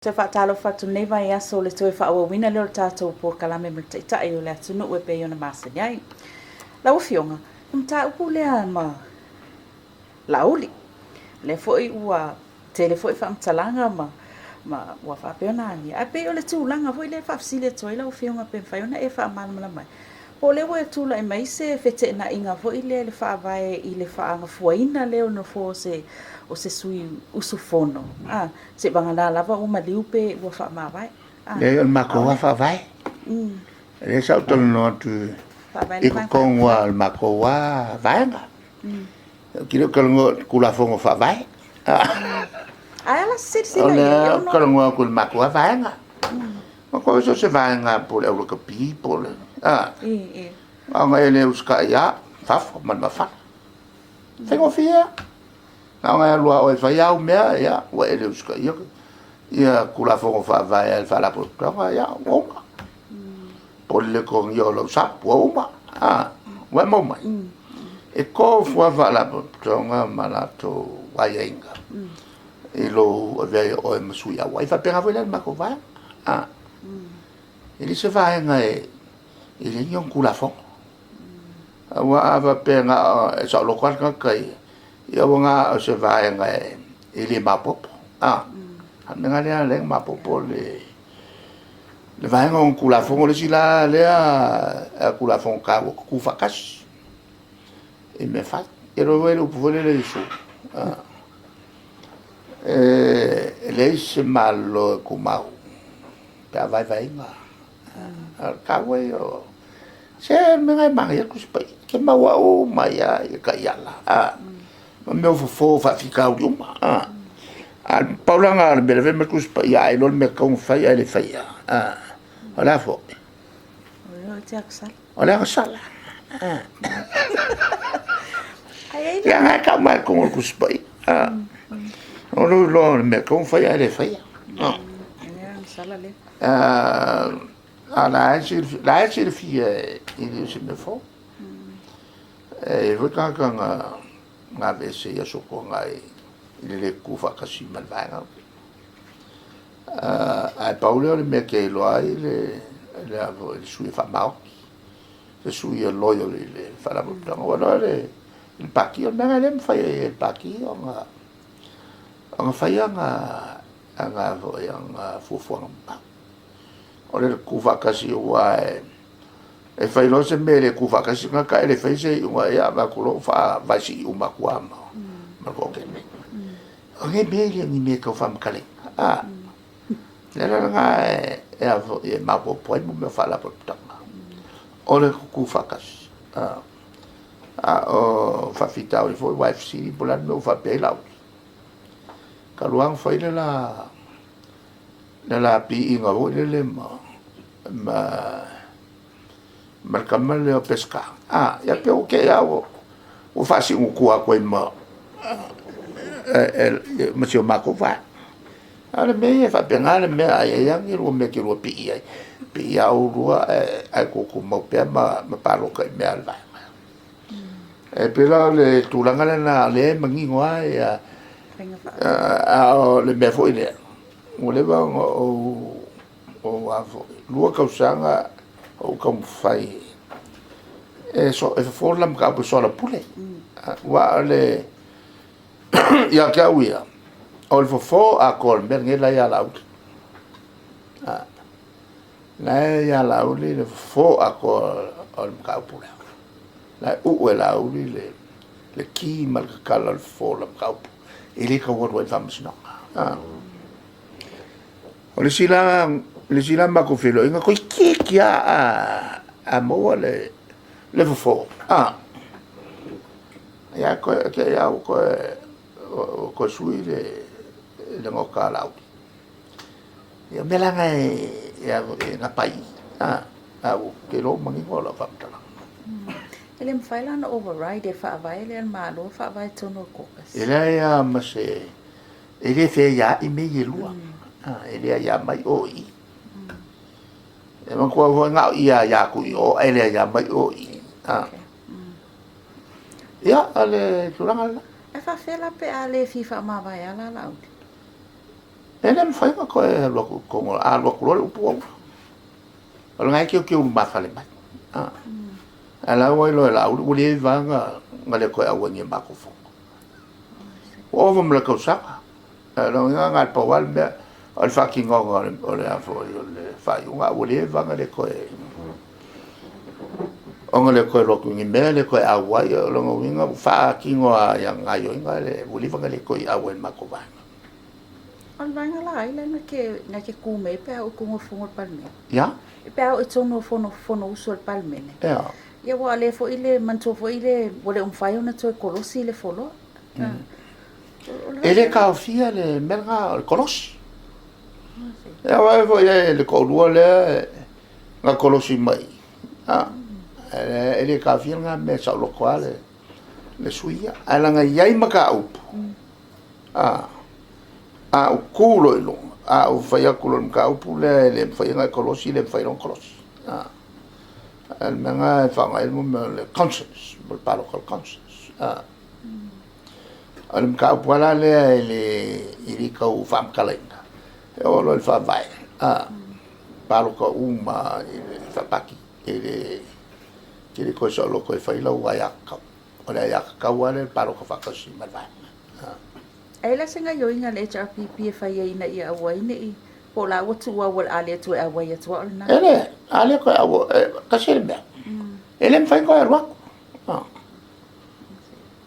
Te whaatalo whatu nei vai aso le toe wha wina leo tātou po kalame me te itai o le atunu ue pe ona masani ai. La ufionga, ta upu lea ma lauli. Le foi ua te le foi whaamtalanga ma ua whapeona ani. A pe o le tūlanga foi le whaafsile toi la ufionga pe whaiona e whaamalama mai. Po le ua tūla e mai se fete na inga foi le whaavae i le whaanga fuaina leo no fo se o se sui usufono. Se bangala lava o maliupe ua whaamawai. Le o mako wa whaavai. Le sa utolo no tu i kongwa o mako wa vaenga. Kilo kalongo kula fongo whaavai. Ai ala sisi le kalongo kula mako wa vaenga. Mako so se vaenga po le o ka pi po le. Nga ele uska ya faf man mafa. Tengo fia. Nga lua o fa ya mea ya wa ele uska ya. Ya kula fongo fa va el fa la po ya oma. Po le con yo lo sa po oma. Wa mo mai. E ko fo va la po nga malato wa yenga. E lo ve o msu ya wa fa pega vo le mako va. Ele se va nga il est un coup la fond. Wa ava pena sa lo kwal ka kai. Ya nga se va nga il est mapop. Nga le mapop le va nga un coup la fond le sila le a coup la fond ka ku fakas. Et me fa et le pouvoir le so. Le se mal kuma. Pa vai nga. Ka we o se me ngai mang ya kuspai ke maua o mai ya ka yala me o fo fa fica o uma al paulanga be le me kuspai ya lo me ka un fai ele fai ala fo ala sala ai ya ngai ka mai ko kuspai o lo me ka un fai ele fai sala le la è fia in se me fo e vuoi che nga vese ya so ko ngai le ku fa kasi malvanga ai Paolo le me che lo ai le avo il suo fa mau le suo loyo le fa la butta ora le il pacchio non è fa il pacchio nga fa ya nga vo ya nga fu ore ku fakasi wa e fai lo se mele ku fakasi nga ka ele fai se wa ya ba ku lo fa va si uma kwa ma ko ke me ore bele ni me ko fam kale le nga e avo e ma po po me fa la po tama ore ku fakasi o fa fita o fo wife si po la no fa pe la ka luang fai la pi inga vo le ma kamal le pesca ya pe o ke ya o fa si un ku a ko ma ma si o ma ko va ale me fa penale me ai ya ngi ro me ki ro pi ya o ro ai ko mo pe ma pa lo ka me al va e pe la le tu la ngala le mangi ngwa ya le me fo ile o le va o avo lua kausanga o kam fai so e for lam ka po so la pule wa le ya ka wia o le fo a kol ben ngela ya la la ya la le fo a kol o ka pule la u la u le ki mal ka la fo la ka ele ka wo wa fam sno o le sila ma ko felo inga ko ki a mo le fo ya ko ke ya ko sui le mo ka la ya me la ya na pai o ke lo mangi ko la fam tala ele me fai lana override e fa vai le ma lo fa vai tono kokas ele ya ma se ele fe ya i me ye lua ele ya mai oi e ma ko nga ya ku o ele ya mai oi ya ale tulanga e fa fela pe ale fifa ma vai ala la ele me fai ko e lo ko a lo ko lo pu o ngai ke ma fale mai ala wa lo la u le vanga ngale ko a wani ma ko fo o vom la ko sa lo nga pa wal be al fucking o le afo le fai una u le vanga le ko onga le ko lo ku ngi me le ko a wa yo lo nga fa ki ngoa yang ayo ngale u le vanga le ko a wen ma ko va on vanga la ile na ke ku me pe o ku ngo fo palme ya pe o tono fono uso palme ya ia wa le fo ile manto fo ile wole fai ona to kolosi le folo ele ka fia le merga kolosi ya wa fo le ko le nga kolosi mai ele ka fia nga me sa lo kwale le suia ala nga yai maka up a kulo ilo a o fai kulo maka up le fai nga kolosi le fai ron kolosi el menga fa el mo le conscience mo palo col conscience al mka wala le iri ka u fam kalenda e o lo fa vai palo ko uma fa paki ele ko so lo ko fa ilo wa yakka o le yakka wala palo ko fa ko si ma vai ai la singa yo inga le HRPP fa ye ina ia wa ine po la watu wa wal ale tu a wa ya tu na ele ale ko ka serbe ele me fai ko erwa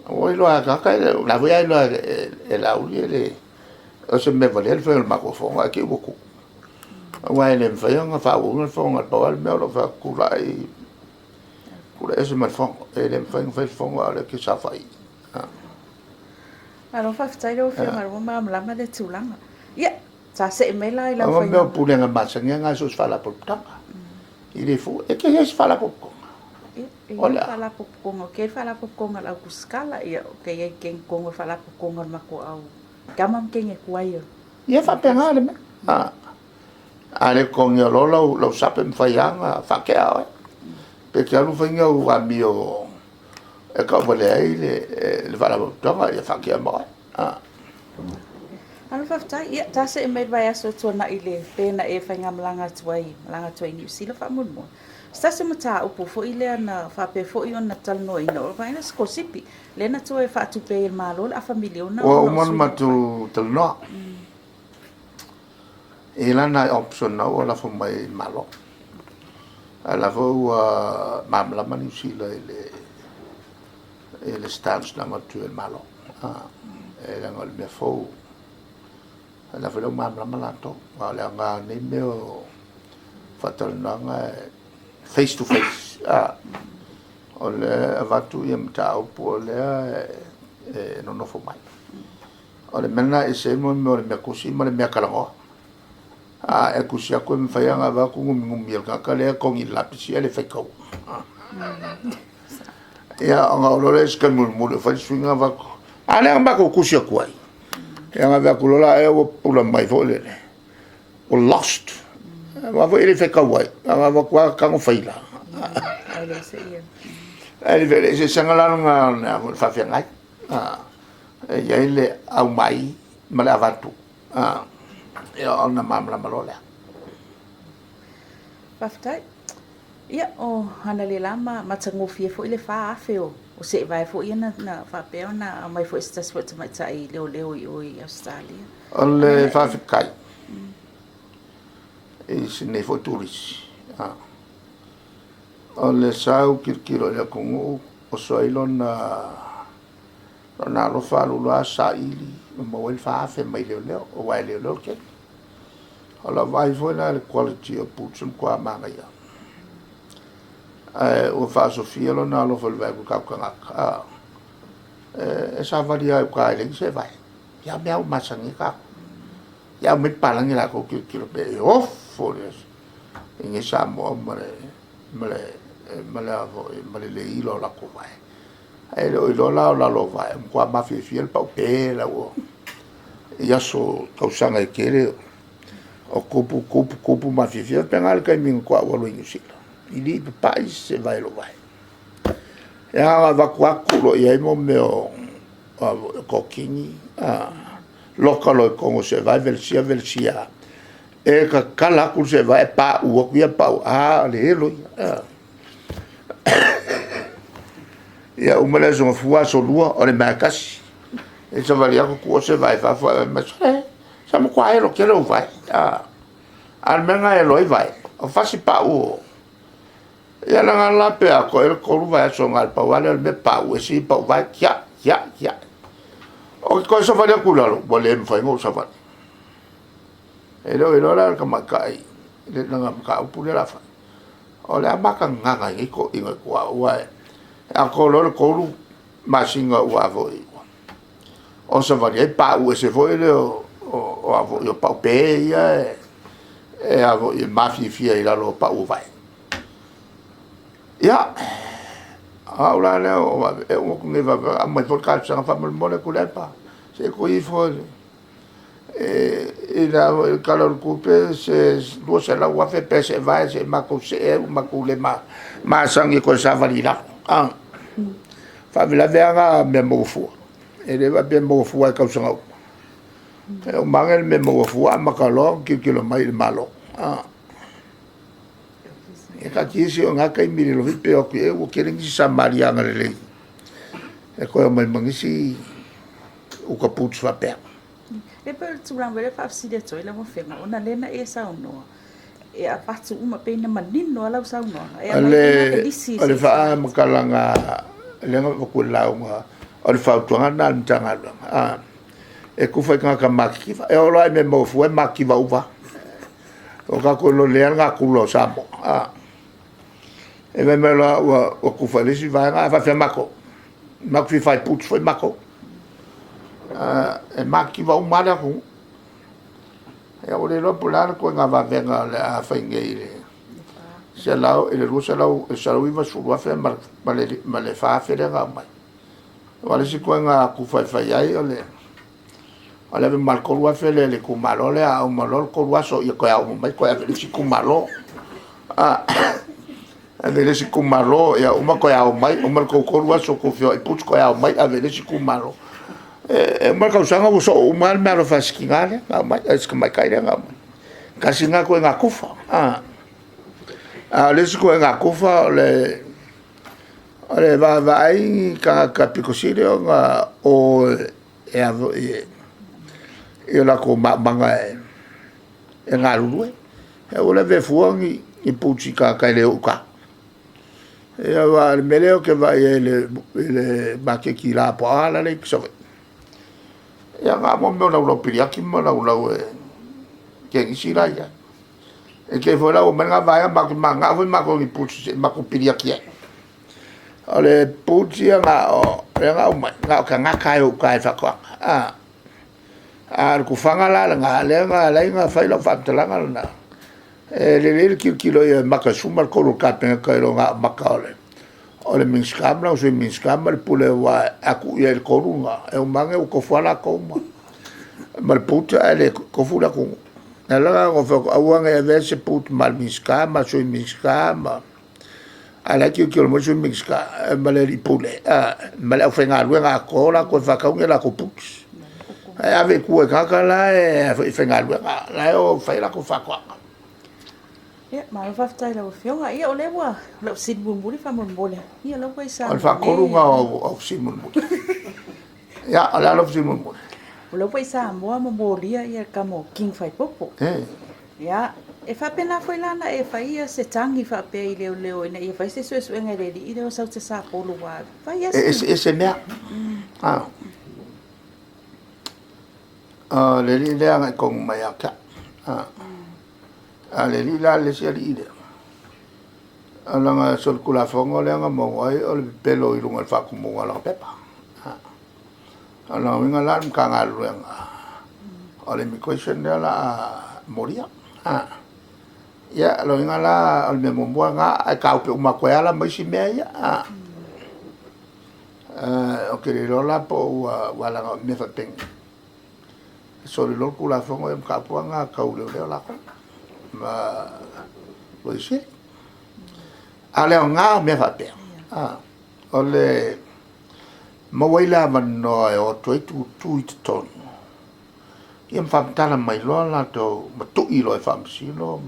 o ilo a ka la voy a ilo el auli ele o se me vale el fe el micrófono aquí beaucoup wa ele me fai nga fa o no fo nga pa al me lo fa kula ese me fo ele me fai fo ale que sa fai alo fa ftai lo fe mar ma la de tulanga ya sa se me la ila fa me pule nga masanga nga so fa la por tanga il faut e que es fa la por Olha. Fala po kongo, ke fala po kongo la kuskala ia ke ye ken kongo fala po kongo ma ko au. Kamam ken e kuaio. Ia fa pengale me. Ale kongo lo sape mfaianga fa ke ao. Pe ke alu fainga u amio e ka vole ai le fala po tonga ia fa ke mo. Alo fa tai ia ta se me vai aso tona ile pena e fainga mlanga tuai ni sila fa mun mo. Stasi mata upo fo ile na fa pe fo i ona tal no ina o vai na skosipi le na to e fa tu pe il malo a familia ona o mon matu tal no e la na option na o la fo mai malo ala fo mam la mani sila ele stance na matu il malo e la ngol me fo ala fo mam la malato ala nga ni meo fatal na face to face ole avatu yam tau po le no fo mai ole mena e se mo me kusi mo me kalango e kusi ko me fai nga va ku ngumi ka le ko ngi la pisi ele fe ko ya nga lo le ska mo fa swinga va ko ale nga ko kusi ko ai ya nga va ku la e o pula mai fo le o lost ma vo ele fe kawai ma vo kwa ka ngo faila ale se ia ele vele se sangala nga fa fe ngai ya ele au mai ma la vatu ya ona mamla malola paftai ia o hana le lama matango fie fo ile fa afeo o se vai fo ia na fa pe ona mai fo sta swet mai tai leo i Australia ole fa fe kai e se ne fo turis ole sau kirkiro le kongo o soilo na lo fa lo sa ili mo wel fa fe mai leo o wa leo ke ala vai fo na le quality of putsum kwa manga ya o fa sofia lo na lo fo vai ku ka e sa varia ka le se vai ya me au masangi ka ya me palangi la ko kirkiro pe off folios in esa mo male le ilo la ko vai ai lo la lo vai qua ma fi fiel pa pe la o ya so causanga e kere o kupu ma fi fiel pengal ka min kwa o lo inusila ili pai se vai lo vai ya va kwa kulo ya mo me o ko kini loka lo kongo se vai velsia e ka kala ku se vai pa u ku ia pa le lo ia o mele so fua so lua o le makasi e so vai ku se vai fa ma sa mo kwa lo ke lo vai al menga e lo vai o fasi pa u ia la la pe a ko el ko vai so ngal pa wale me pa u si pa vai ya o ko so vai ku lo bo le mo fa ngo sa vai e lo la ka makai le nga ka u le la fa o le amaka nganga i ko inga kwa wa a ko lo ko lu masinga u avo o so vai e pa u se foi le o avo yo pa pe ia e avo i mafi fia i la lo pa u vai ya ahora le o ko neva a mai por ka sa fa mo le ku le pa se ko i fo e la el calor coupe se lo se la wa fe pese vai se ma ko se ma ko le ma sangi ko sa valila fa me la vera me mo fu e le va bien mo fu ka sa e o mangel me mo fu ma ka lo ki lo mai malo e ka kisi o nga kai mi lo vi pe o ke o ke ringi sa maria ngale e ko mai mangisi o ka putsu va pe e pe tu ran vele fa si de to ile mo fenga ona lena e sa no e a patu uma pe na manino ala sa no e ale fa ma kalanga le ngo ko la nga ale fa tu nga ntanga e ku fa ka maki e o la me mo fu e maki va uva o ka ko lo le nga ku lo sa mo e me la o ku fa le si va nga fa mako mako fi fa putsu foi mako e maki va umana ku e o le lo pular ko nga va venga le a faingeire se la e le rusa la e sa wi va su va fe ma le fa fe le ga mai wala si ko nga ku fa ai ole ole be mal ko wa fe le ku malo le a mo lo ko wa so e ko ya mo mai ko ya le si ku malo a le si ku malo ya o ma ko ya o mai o mal ko wa so ko fio e put ko ya o mai a le si ku malo ma ka usanga so o mal me lo faskingale ma es que mai kai nga kasi nga ko nga kufa le ko nga kufa le va ai ka picosile nga o e la ko manga e nga lu e o le ve fuangi i puchi ka le uka e va le meleo che va le ba che chi la pa la le so ya nga mo me lo piria ki mo lo ke ki sira ya e ke fora o menga vai ma vo ma ko ni puchi ma ko piria ki ale puchi nga o nga o nga ka nga kai o kai fa ko ku fanga la nga fa lo fa tla nga le ki lo ya ma ka sumar ko lo ka pe ka lo nga ma ka ole min scamla o se min scamla pule wa aku ya el korunga e un mangue o kofala koma mal puta ele kofula ko ala o fa awanga e vese put mal min scama so min scama ala ki lo mo so min scama mal ri pule mal o fenga luenga kola ko fa ka la ko put ave ku ka la e fenga luenga la o fa la ko fa ko ya ma va ftai la fionga ia o lewa la sin bumbuli fa bumbole ia la vai sa al fa korunga o sin bumbuli ya ala lo sin bumbuli o la vai sa mo bumbuli ia ka mo king fai popo ya e fa pena foi lana e fa ia se tangi fa pe ile leo ina ia fa se so nga le i le sa sa polo wa fa ia se ne le le nga kong mai aka ale lila le sia ide ala nga sol kula fongo le nga mo ai o le pelo i lunga fa ku mo ala pepa ala winga la ka nga lu nga ale mi question de la moria ya lo winga la al me mo nga ka pe uma ko ala mai si me ya o ke lo la po wala me fa peng so le lo kula fongo em ka po nga ka u le la ma lo dice ale nga me fa pe ole mo waila man no o tu ton Ia whamtana mai loa la tau matui loa e whamsino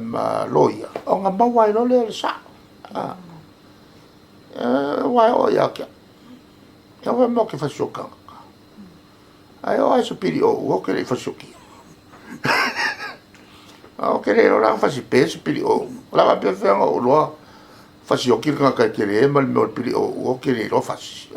ma loia. O ngā mawai lo le sa. Wai o ia kia. Ia wai mo ke whasokanga. Ai o ai so piri o ke rei whasoki. O ke rei ora whasipe so piri o. Lawa pia whenga o loa whasioki ka kai ke rei ma le mea piri o ke rei lo whasi.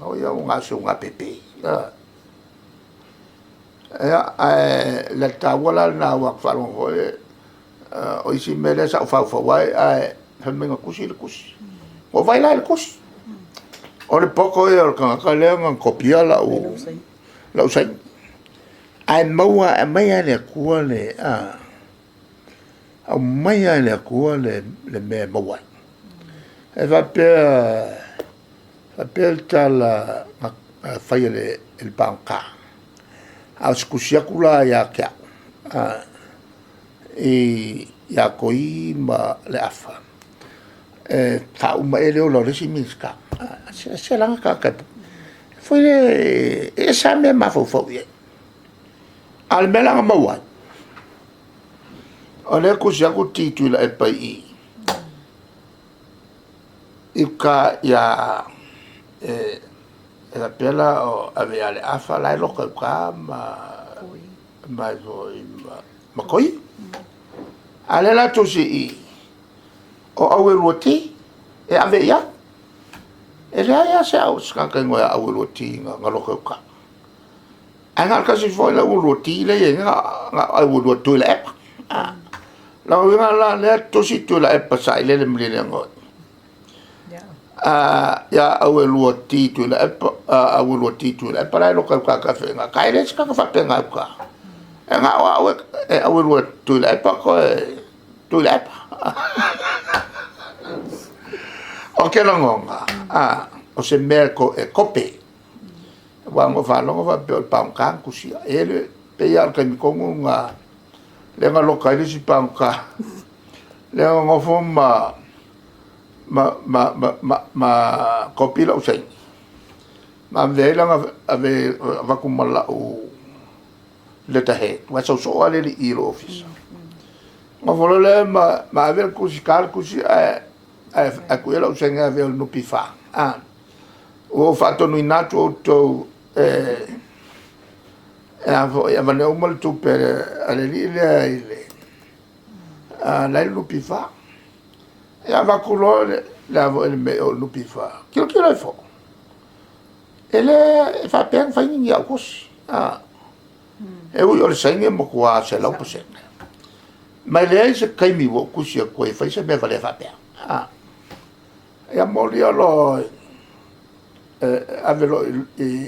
O ia o ngā so ngā pepe. Le tawala na wak whalong hoi o isi mele sa whau wai menga kusi le kusi o vai la le kusi o le poko e o ka lea ngan kopia la usai ai maua e mai le kua le au mai le kua le mea maua e va pe tala fai le il banca a skusia kula ya kia ya koi ma le afa ka uma ele o le simiska se langa ka foi e sa me ma fo ye al melanga mawa ole ko sia ko titu la e pai ka ya la pela o ave ale afa la lo ka ma koi ale la to si o awe roti e ave ya e ya se au ska ka ngoa awe roti nga lo ka anga ka si foi la roti le nga awe roti le la nga la le to si to la e pasa ile le mle ngo ya awe roti to la awe roti to la para lo ka fe nga ka ile ska ka fa pe nga ka nga awe roti to la pa ko to la o ke longa o se merco e cope wa mo fa longa va pe pa un can kusi ele pe ya ka mi kongu nga le nga loka ile si pa un ka le nga fo ma copi la usai ma vela nga ave va kumala o le tahe wa so ale i office ma volole ma ave kusi kal kusi a quella usanga aveva no pifa o fatto no inato to aveva molto per alle lì lei lo pifa e aveva colore la lo pifa che lo fa e le fa per fare in così e io le sai mo qua se la posso ma lei se kai mi vo così a quei fa se me vale fa per e a moli lo avelo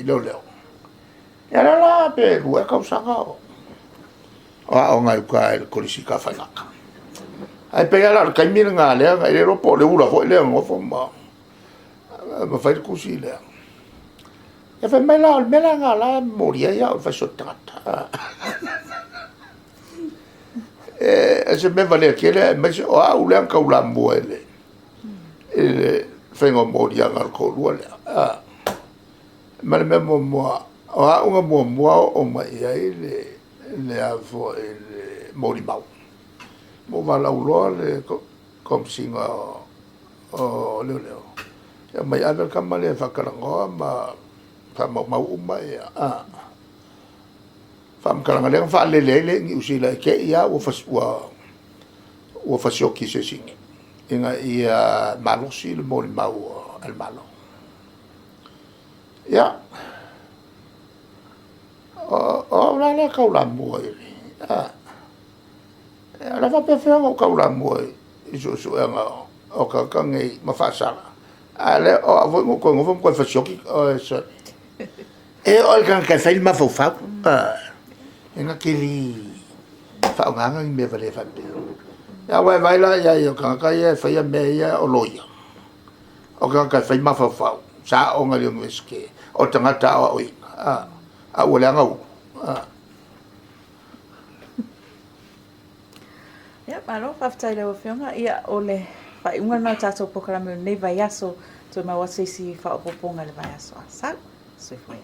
lo leo e era la per due causa o nga ka il colisika fa na ai pe la kai mi nga le e ro po le ura fo le ngo fo ma fa il così le e fa me la nga la moria ya fa sottata se me vale che le me o le anche un lambo ele fengo moria ngal ko le ma me mo o mo mai le avo le mori mau mo va la ulo le kom singa o le ya mai ave kamale fa kalango ma fa mau mai fam kalanga le fa le ni usila ke ia o fasioki se singi inga ia malosi le mori mau al malo ya o la le kaula mo la va pe faire o kaula mo so nga o ka ngai ma fa sala ale o vo mo ko fasioki so e o kan ka fai ma fo fa nga kili fa nga me vale fa ya vai la ya yo ka ya fa ya me ya o loia o ka fa ma fa sa o nga le meske o tanga ta o a o le nga ya malo fa ftai le ofionga ia ole fa unga na tato pokara me nei vai aso to ma wasisi fa opoponga le vai aso sa so foi